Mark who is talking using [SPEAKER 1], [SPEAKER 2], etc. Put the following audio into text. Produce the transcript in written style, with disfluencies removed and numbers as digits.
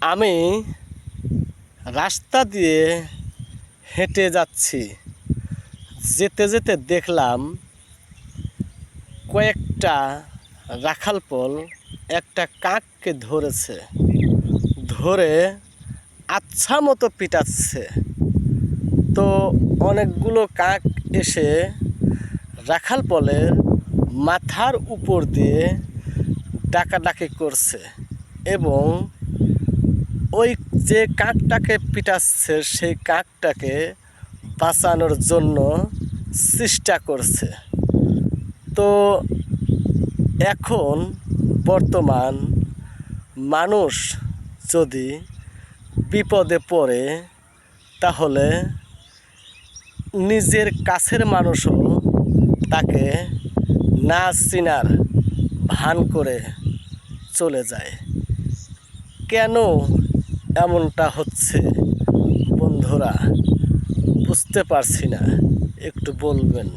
[SPEAKER 1] আমি রাস্তা দিয়ে হেঁটে যাচ্ছি, যেতে যেতে দেখলাম কয়েকটা রাখালপল একটা কাককে ধরেছে, ধরে আচ্ছা মতো পিটাচ্ছে। তো অনেকগুলো কাক এসে রাখালপলের মাথার উপর দিয়ে ডাকাডাকি করছে এবং ওই যে কাকটাকে পিটাচ্ছে সেই কাকটাকে বাঁচানোর জন্য চেষ্টা করছে। তো এখন বর্তমান মানুষ যদি বিপদে পড়ে তাহলে নিজের কাছের মানুষও তাকে না চিনার ভান করে চলে যায়। কেন এমনটা হচ্ছে বন্ধুরা বুঝতে পারছি না, একটু বলবেন।